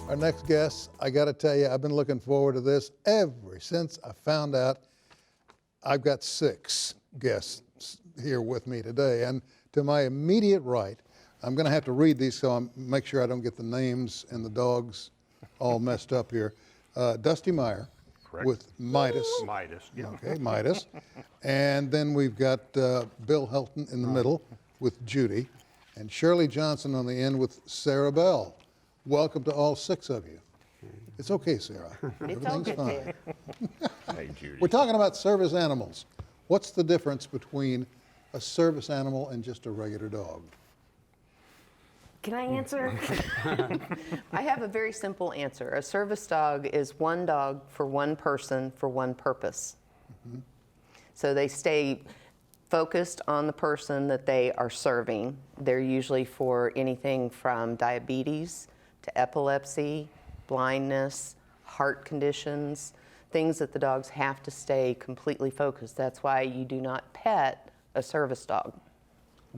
Our next guest, I got to tell you, I've been looking forward to this ever since I found out. I've got 6 guests here with me today, and to my immediate right, I'm going to have to read these so I make sure I don't get the names and the dogs all messed up here. Dusty Meyer. Correct. With Midas. Midas, yeah. Okay, Midas. And then we've got Bill Helton in the middle with Judy, and Shirley Johnson on the end with Sara Belle. Welcome to all 6 of you. It's okay, Sara. Everything's fine. Hey, Judy. We're talking about service animals. What's the difference between a service animal and just a regular dog? Can I answer? I have a very simple answer. A service dog is one dog for one person for one purpose. Mm-hmm. So they stay focused on the person that they are serving. They're usually for anything from diabetes to epilepsy, blindness, heart conditions, things that the dogs have to stay completely focused. That's why you do not pet a service dog.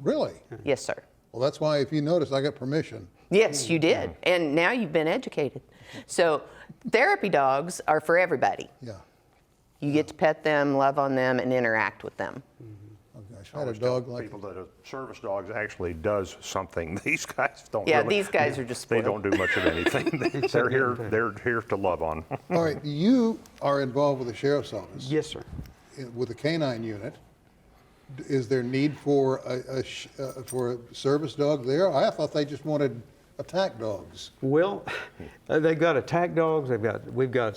Really? Yes, sir. Well, that's why, if you notice, I got permission. Yes, you did. And now you've been educated. So therapy dogs are for everybody. Yeah. You get to pet them, love on them, and interact with them. Oh, gosh, I had a dog like... People that a service dog actually does something. These guys don't Yeah, really, these guys are just they spoiled. don't do much of anything. They're here to love on. All right, you are involved with the Sheriff's Office. Yes, sir. With the canine unit. Is there need for for a service dog there? I thought they just wanted attack dogs. Well, they've got attack dogs. We've got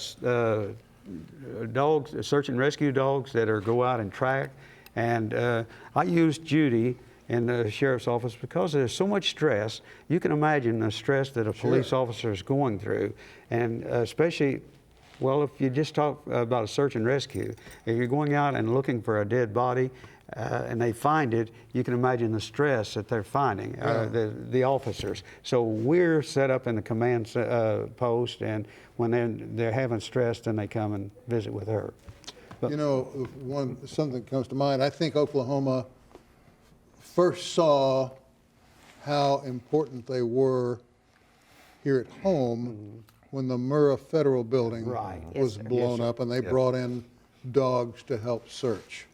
dogs, search and rescue dogs that go out and track. And I used Judy in the sheriff's office because there's so much stress. You can imagine the stress that a police officer is going through, and especially. Well, if you just talk about a search and rescue, if you're going out and looking for a dead body and they find it, you can imagine the stress that they're finding, the officers. So we're set up in the command post, and when they're having stress, then they come and visit with her. But, you know, something comes to mind. I think Oklahoma first saw how important they were here at home when the Murrah Federal Building was blown up, and they brought in dogs to help search.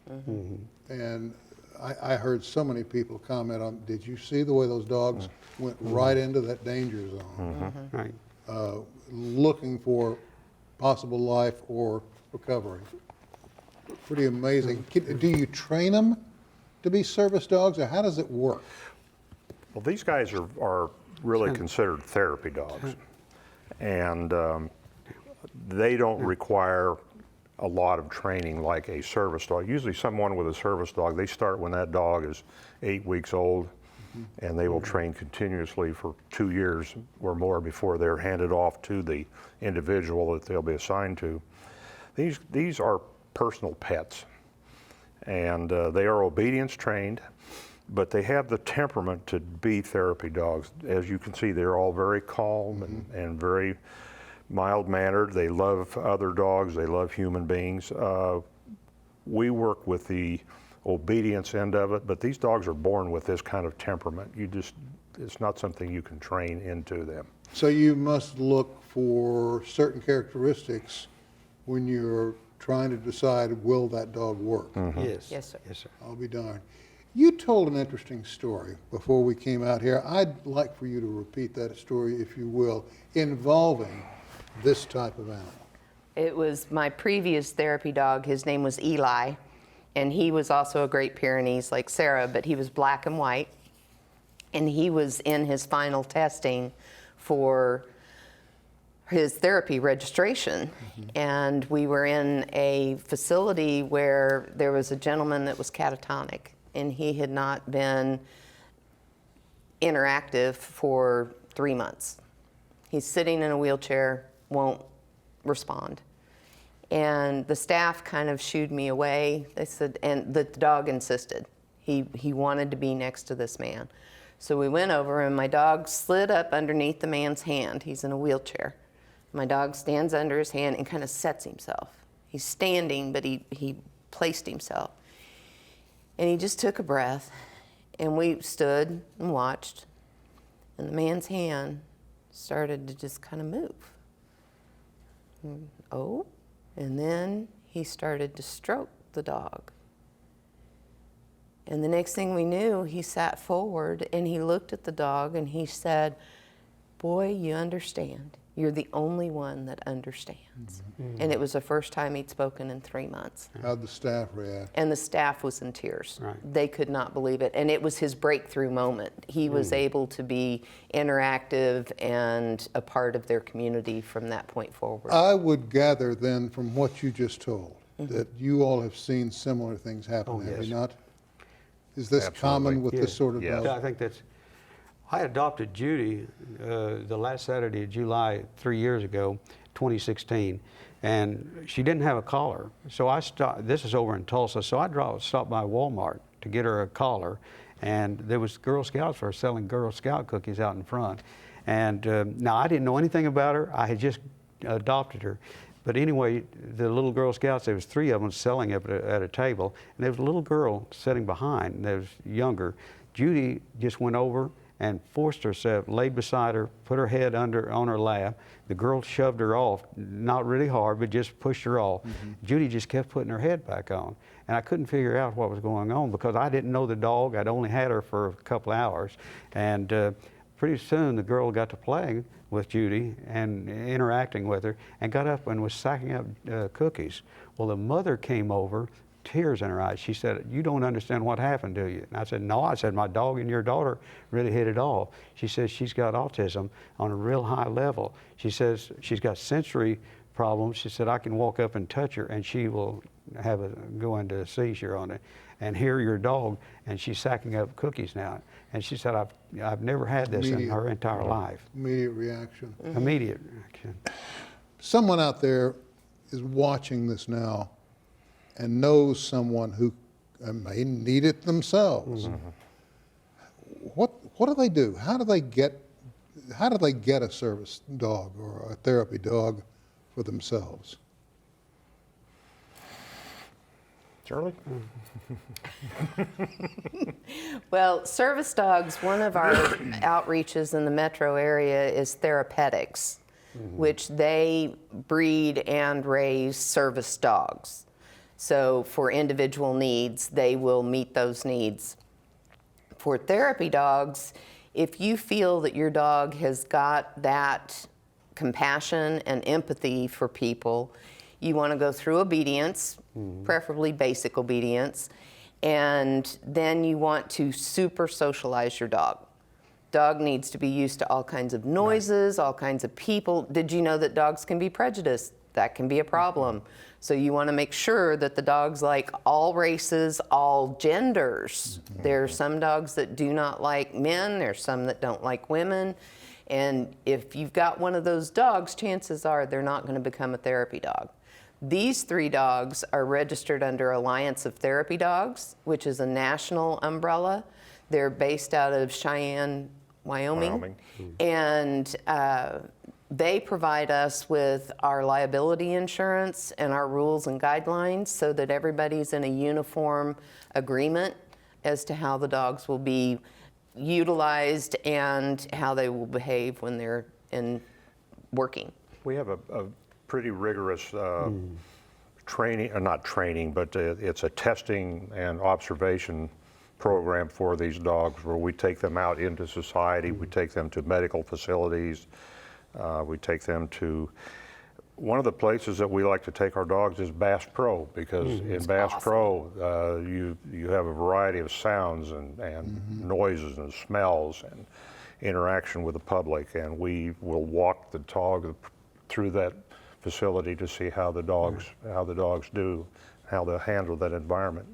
And I heard so many people comment on, did you see the way those dogs went right into that danger zone, right. Looking for possible life or recovery? Pretty amazing. Do you train them to be service dogs, or how does it work? Well, these guys are really considered therapy dogs. And they don't require a lot of training like a service dog. Usually someone with a service dog, they start when that dog is 8 weeks old, and they will train continuously for 2 years or more before they're handed off to the individual that they'll be assigned to. These are personal pets, and they are obedience trained, but they have the temperament to be therapy dogs. As you can see, they're all very calm and very mild-mannered. They love other dogs. They love human beings. We work with the obedience end of it, but these dogs are born with this kind of temperament. It's not something you can train into them. So you must look for certain characteristics when you're trying to decide, will that dog work? Yes. Yes, sir. Yes, sir. I'll be darned. You told an interesting story before we came out here. I'd like for you to repeat that story, if you will, involving this type of animal. It was my previous therapy dog. His name was Eli, and he was also a Great Pyrenees like Sara, but he was black and white, and he was in his final testing for his therapy registration. And we were in a facility where there was a gentleman that was catatonic, and he had not been interactive for 3 months. He's sitting in a wheelchair, won't respond. And the staff kind of shooed me away. They said, and the dog insisted. He wanted to be next to this man. So we went over, and my dog slid up underneath the man's hand. He's in a wheelchair. My dog stands under his hand and kind of sets himself. He's standing, but he placed himself. And he just took a breath, and we stood and watched, and the man's hand started to just kind of move. Oh, and then he started to stroke the dog. And the next thing we knew, he sat forward and he looked at the dog and he said, "Boy, you understand. You're the only one that understands." And it was the first time he'd spoken in 3 months. How'd the staff react? And the staff was in tears. Right. They could not believe it. And it was his breakthrough moment. He was able to be interactive and a part of their community from that point forward. I would gather then from what you just told that you all have seen similar things happen, Oh, have yes. you not? Is this common with this sort of Yes. dog? Yeah, I think that's. I adopted Judy the last Saturday of July 3 years ago, 2016, and she didn't have a collar. So I stopped. This is over in Tulsa, so I stopped by Walmart to get her a collar, and there was Girl Scouts were selling Girl Scout cookies out in front. And now I didn't know anything about her. I had just adopted her. But anyway, the little Girl Scouts, there was 3 of them selling up at a table, and there was a little girl sitting behind, that was younger. Judy just went over and forced herself, laid beside her, put her head on her lap. The girl shoved her off, not really hard, but just pushed her off. Judy just kept putting her head back on. And I couldn't figure out what was going on because I didn't know the dog. I'd only had her for a couple of hours. And pretty soon the girl got to playing with Judy and interacting with her and got up and was sacking up cookies. Well, the mother came over, tears in her eyes. She said, "You don't understand what happened, do you?" And I said, "No." I said, "My dog and your daughter really hit it off." She says she's got autism on a real high level. She says she's got sensory problems. She said, "I can walk up and touch her and she will go into a seizure on it and hear your dog, and she's sacking up cookies now." And she said, I've never had this in her entire life. Immediate reaction. Immediate reaction. Someone out there is watching this now and knows someone who may need it themselves. What do they do? How do they get a service dog or a therapy dog for themselves? Shirley? Well, service dogs, one of our outreaches in the metro area is therapeutics, which they breed and raise service dogs. So for individual needs, they will meet those needs. For therapy dogs, if you feel that your dog has got that compassion and empathy for people, you want to go through obedience, preferably basic obedience, and then you want to super socialize your dog. Dog needs to be used to all kinds of noises, all kinds of people. Did you know that dogs can be prejudiced? That can be a problem. So you want to make sure that the dogs like all races, all genders. There are some dogs that do not like men, there's some that don't like women. And if you've got one of those dogs, chances are they're not going to become a therapy dog. These 3 dogs are registered under Alliance of Therapy Dogs, which is a national umbrella. They're based out of Cheyenne, Wyoming. And they provide us with our liability insurance and our rules and guidelines so that everybody's in a uniform agreement as to how the dogs will be utilized and how they will behave when they're working. We have a pretty rigorous training, not training, but it's a testing and observation program for these dogs where we take them out into society, we take them to medical facilities, we take them to, one of the places that we like to take our dogs is Bass Pro, because in Bass Pro you have a variety of sounds and noises and smells and interaction with the public, and we will walk the dog through that facility to see how the dogs do, how they handle that environment.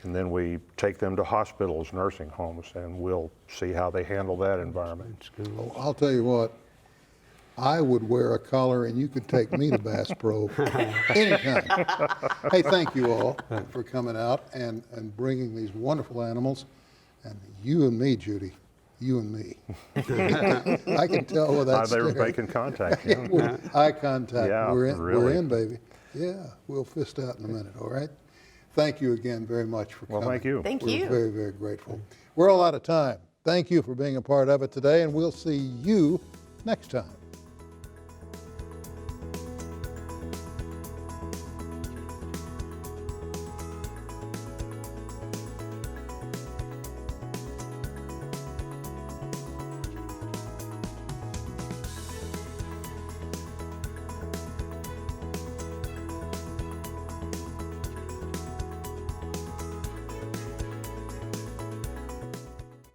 And then we take them to hospitals, nursing homes, and we'll see how they handle that environment. Oh, I'll tell you what, I would wear a collar and you could take me to Bass Pro anytime. Hey, thank you all for coming out and bringing these wonderful animals. And you and me, Judy, you and me. I can tell with that They were stare. making contact. Yeah. With eye contact. Yeah, We're in, really. baby. Yeah, we'll fist out in a minute, all right? Thank you again very much for coming. Well, thank you. Thank We're you. very, very grateful. We're all out of time. Thank you for being a part of it today, and we'll see you next time.